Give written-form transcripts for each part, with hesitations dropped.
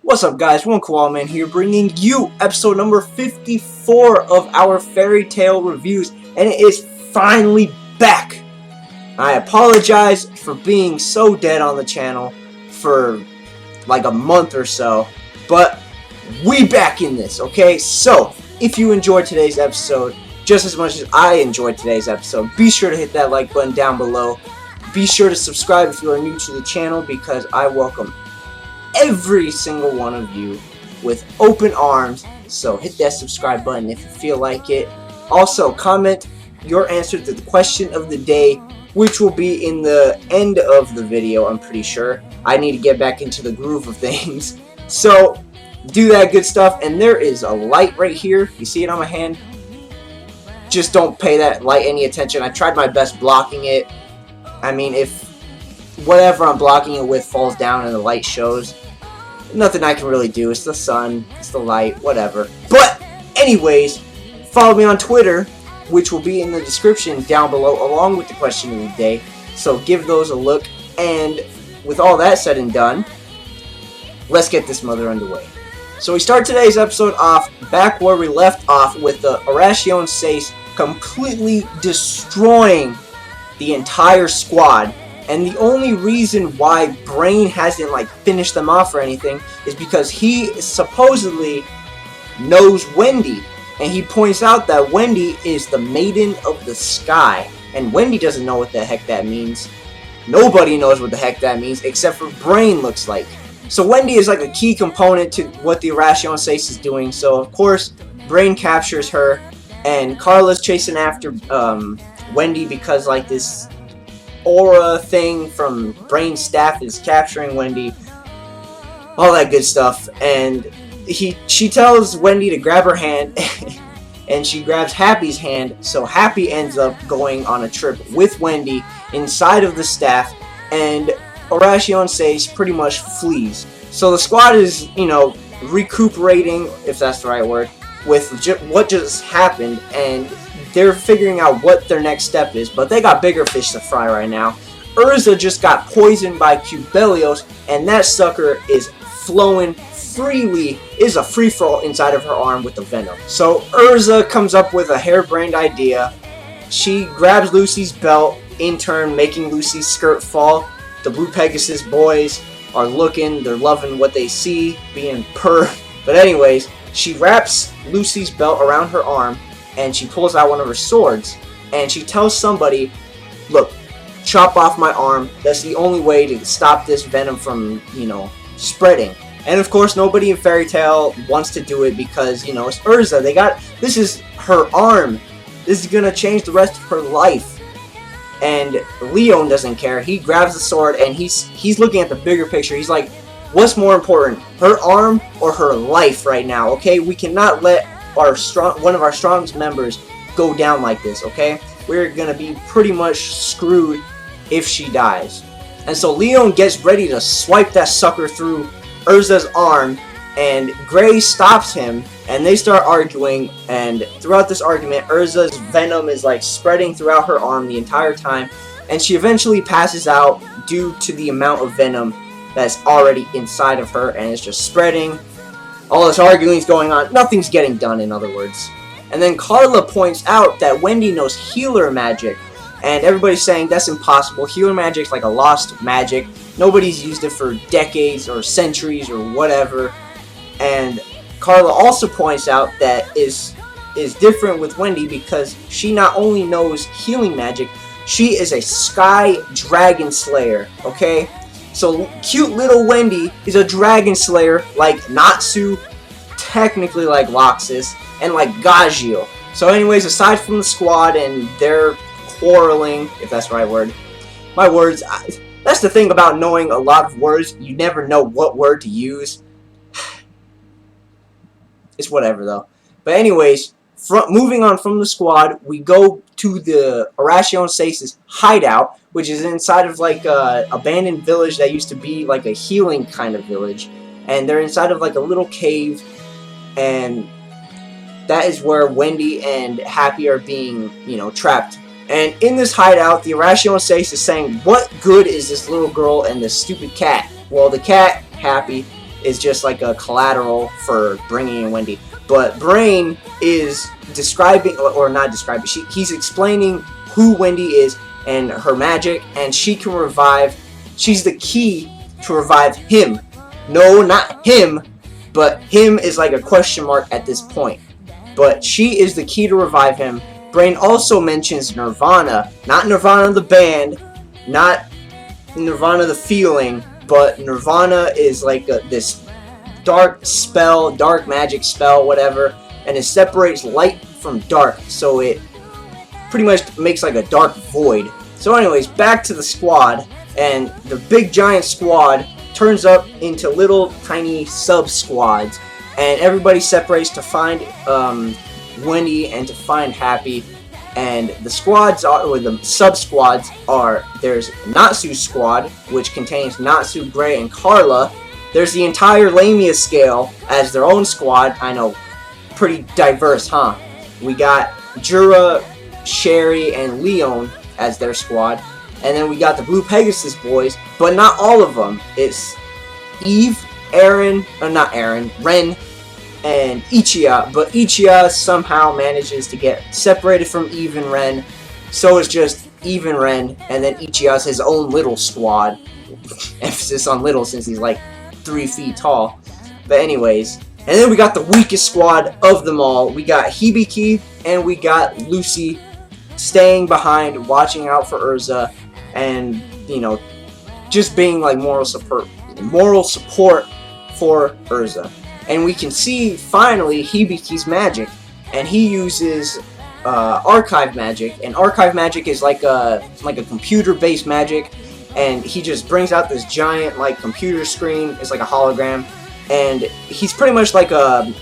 What's up, guys? One Koala Man here, bringing you episode number 54 of our fairy tale reviews, and it is finally back. I apologize for being so dead on the channel for like a month or so, but we back in this, okay? So, if you enjoyed today's episode just as much as I enjoyed today's episode, be sure to hit that like button down below. Be sure to subscribe if you are new to the channel, because I welcome every single one of you with open arms. So hit that subscribe button if you feel like it. Also, comment your answer to the question of the day, which will be in the end of the video, I'm pretty sure. I need to get back into the groove of things. So do that good stuff. And there is a light right here. You see it on my hand? Just don't pay that light any attention. I tried my best blocking it. I mean, if whatever I'm blocking it with falls down and the light shows, nothing I can really do. It's the sun, it's the light, whatever. But anyways, follow me on Twitter, which will be in the description down below, along with the question of the day. So give those a look. And with all that said and done, let's get this mother underway. So we start today's episode off back where we left off, with the Oration Seis completely destroying the entire squad. And the only reason why Brain hasn't like finished them off or anything is because he supposedly knows Wendy, and he points out that Wendy is the Maiden of the Sky, and Wendy doesn't know what the heck that means. Nobody knows what the heck that means except for Brain, looks like. So Wendy is like a key component to what the Oration Seis is doing. So of course Brain captures her, and Carla's chasing after Wendy because like this aura thing from Brain's staff is capturing Wendy, all that good stuff. And she tells Wendy to grab her hand and she grabs Happy's hand, so Happy ends up going on a trip with Wendy inside of the staff, and Oration Seis pretty much flees. So the squad is, you know, recuperating, if that's the right word, with what just happened, and they're figuring out what their next step is, but they got bigger fish to fry right now. Urza just got poisoned by Cubelios, and that sucker is flowing freely. It is a free-for-all inside of her arm with the venom. So Urza comes up with a harebrained idea. She grabs Lucy's belt, in turn making Lucy's skirt fall. The Blue Pegasus boys are looking, they're loving what they see, being But anyways, she wraps Lucy's belt around her arm, and she pulls out one of her swords, and she tells somebody, look, chop off my arm. That's the only way to stop this venom from, you know, spreading. And of course, nobody in Fairy Tail wants to do it because, you know, it's Urza. This is her arm. This is gonna change the rest of her life. And Leon doesn't care. He grabs the sword, and he's looking at the bigger picture. He's like, what's more important, her arm or her life right now? Okay, we cannot let one of our strongest members go down like this, okay? We're gonna be pretty much screwed if she dies. And so Leon gets ready to swipe that sucker through Urza's arm, and Gray stops him, and they start arguing, and throughout this argument, Urza's venom is like spreading throughout her arm the entire time, and she eventually passes out due to the amount of venom that's already inside of her, and it's just spreading. All this arguing is going on. Nothing's getting done, in other words. And then Carla points out that Wendy knows healer magic. And everybody's saying that's impossible. Healer magic's like a lost magic. Nobody's used it for decades or centuries or whatever. And Carla also points out that is different with Wendy, because she not only knows healing magic, she is a sky dragon slayer, okay? So cute little Wendy is a dragon slayer like Natsu, technically like Loxus, and like Gagio. So anyways, aside from the squad and their quarreling, if that's the right word, my words, that's the thing about knowing a lot of words, you never know what word to use. It's whatever though. But anyways, moving on from the squad, we go to the Oration Seis' hideout, which is inside of like a abandoned village that used to be like a healing kind of village, and they're inside of like a little cave, and that is where Wendy and Happy are being, you know, trapped. And in this hideout, the Oration Seis is saying, what good is this little girl and this stupid cat? Well, the cat, Happy, is just like a collateral for bringing in Wendy. But Brain is describing, or not describing, he's explaining who Wendy is and her magic, and she can revive. She's the key to revive him. No, not him, but him is like a question mark at this point. But she is the key to revive him. Brain also mentions Nirvana, not Nirvana the band, not Nirvana the feeling, but Nirvana is like this dark spell, dark magic spell, whatever, and it separates light from dark, so it pretty much makes like a dark void. So anyways, back to the squad, and the big giant squad turns up into little tiny sub-squads, and everybody separates to find Wendy and to find Happy. And the squads are, or the sub-squads are, there's Natsu's squad, which contains Natsu, Gray, and Carla. There's the entire Lamia scale as their own squad. I know, pretty diverse, huh? We got Jura, Sherry, and Leon as their squad. And then we got the Blue Pegasus boys, but not all of them. It's Eve, Eren, or not Eren, Ren, and Ichiya, but Ichiya somehow manages to get separated from Eve and Ren, so it's just Eve and Ren, and then Ichiya's his own little squad. Emphasis on little since he's like 3 feet tall. But anyways, and then we got the weakest squad of them all. We got Hibiki and we got Lucy staying behind, watching out for Urza, and, you know, just being like moral support for Urza. And we can see, finally, Hibiki's magic. And he uses archive magic. And archive magic is like a computer-based magic. And he just brings out this giant, like, computer screen. It's like a hologram. And he's pretty much like a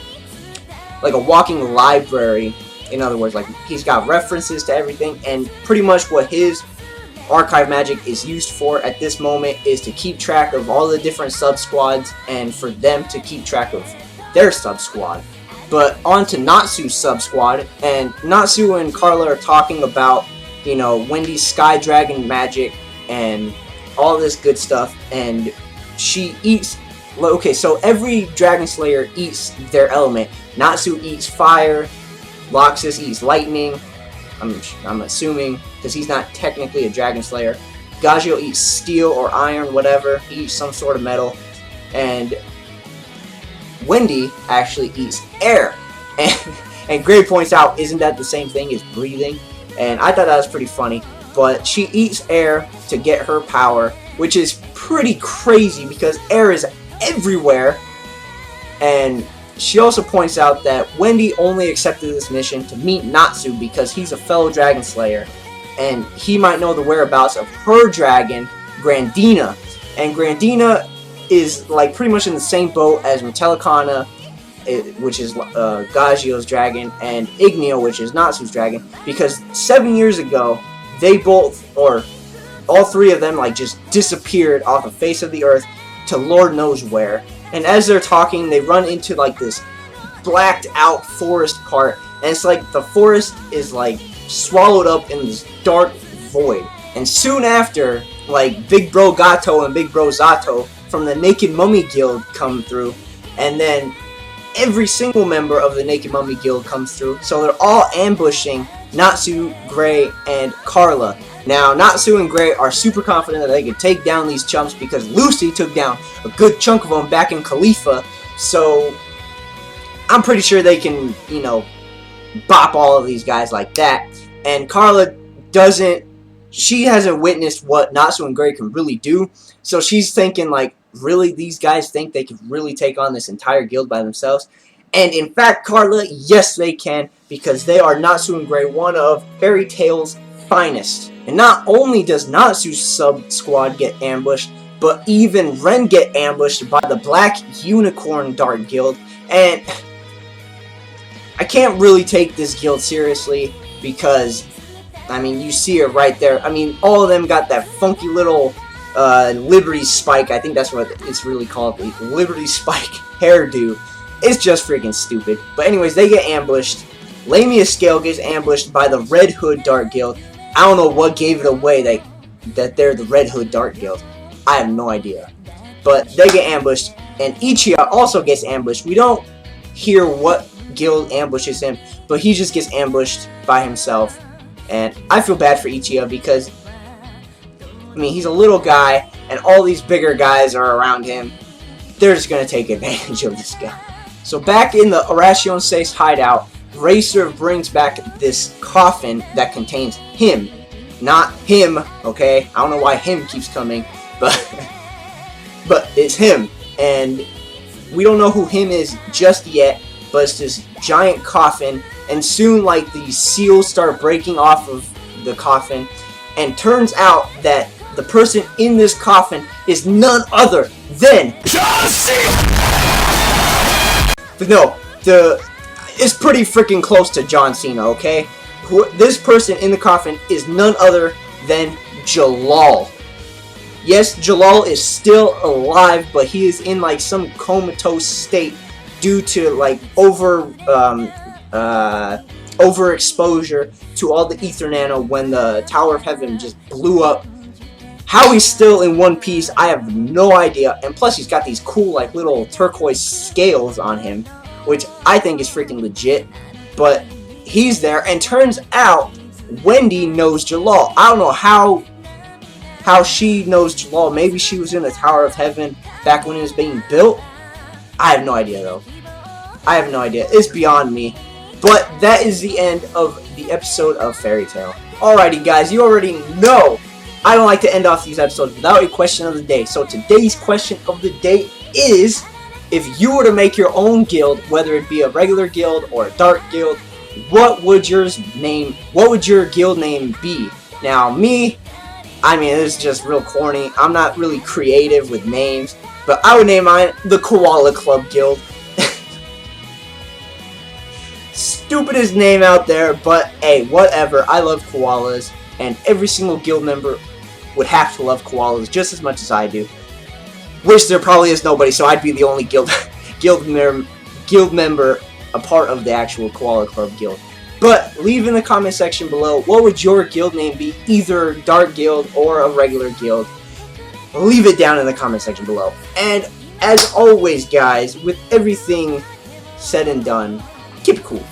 walking library. In other words, like, he's got references to everything. And pretty much what his archive magic is used for at this moment is to keep track of all the different sub-squads and for them to keep track of their sub-squad. But on to Natsu's sub-squad, and Natsu and Carla are talking about, you know, Wendy's Sky Dragon magic and all this good stuff, and she eats, okay, so every Dragon Slayer eats their element. Natsu eats fire, Loxus eats lightning, I'm assuming, because he's not technically a Dragon Slayer. Gagio eats steel or iron, whatever. He eats some sort of metal. And Wendy actually eats air. And Gray points out, isn't that the same thing as breathing? And I thought that was pretty funny. But she eats air to get her power, which is pretty crazy because air is everywhere. And she also points out that Wendy only accepted this mission to meet Natsu because he's a fellow Dragon Slayer, and he might know the whereabouts of her dragon, Grandina. And Grandina is like pretty much in the same boat as Metallicana, which is Gagio's dragon, and Igneo, which is Natsu's dragon, because 7 years ago, they both, or all three of them, like just disappeared off the face of the earth to Lord knows where. And as they're talking, they run into like this blacked out forest part, and it's like the forest is like swallowed up in this dark void. And soon after, like Big Bro Gato and Big Bro Zato from the Naked Mummy Guild come through, and then every single member of the Naked Mummy Guild comes through, so they're all ambushing Natsu, Gray, and Carla. Now, Natsu and Gray are super confident that they can take down these chumps because Lucy took down a good chunk of them back in Khalifa, so I'm pretty sure they can, you know, bop all of these guys like that. And Carla she hasn't witnessed what Natsu and Gray can really do, so she's thinking like, really, these guys think they can really take on this entire guild by themselves? And in fact, Carla, yes they can, because they are Natsu and Gray, one of Fairy Tail's finest. And not only does Natsu's sub-squad get ambushed, but even Ren get ambushed by the Black Unicorn Dark Guild. And I can't really take this guild seriously because, I mean, you see it right there. I mean, all of them got that funky little Liberty Spike. I think that's what it's really called, the Liberty Spike hairdo. It's just freaking stupid. But anyways, they get ambushed. Lamia Scale gets ambushed by the Red Hood Dark Guild. I don't know what gave it away that they're the Red Hood Dark Guild. I have no idea. But they get ambushed. and Ichiya also gets ambushed. We don't hear what guild ambushes him, but he just gets ambushed by himself. And I feel bad for Ichiya because, I mean, he's a little guy, and all these bigger guys are around him. They're just going to take advantage of this guy. So back in the Arashi Sei's hideout, Racer brings back this coffin that contains him. Not him, okay? I don't know why him keeps coming, but it's him. And we don't know who him is just yet, but it's this giant coffin, and soon, like, the seals start breaking off of the coffin, and turns out that the person in this coffin is none other than John Cena! But no, it's pretty freaking close to John Cena, okay? This person in the coffin is none other than Jalal. Yes, Jalal is still alive, but he is in like some comatose state due to like overexposure to all the ether nano when the Tower of Heaven just blew up. How he's still in one piece, I have no idea. And plus, he's got these cool like little turquoise scales on him, which I think is freaking legit. But he's there, and turns out Wendy knows Jalal. I don't know how she knows Jalal. Maybe she was in the Tower of Heaven back when it was being built. I have no idea, though. I have no idea. It's beyond me. But that is the end of the episode of Fairy Tail. Alrighty, guys. You already know I don't like to end off these episodes without a question of the day. So today's question of the day is, if you were to make your own guild, whether it be a regular guild or a dark guild, what would your guild name be? Now, me, I mean, this is just real corny. I'm not really creative with names, but I would name mine the Koala Club Guild. Stupidest name out there, but hey, whatever. I love koalas, and every single guild member would have to love koalas just as much as I do. Wish there probably is nobody, so I'd be the only guild member a part of the actual Koala Club Guild. But leave in the comment section below, what would your guild name be? Either Dark Guild or a regular guild. Leave it down in the comment section below. And as always, guys, with everything said and done, keep it cool.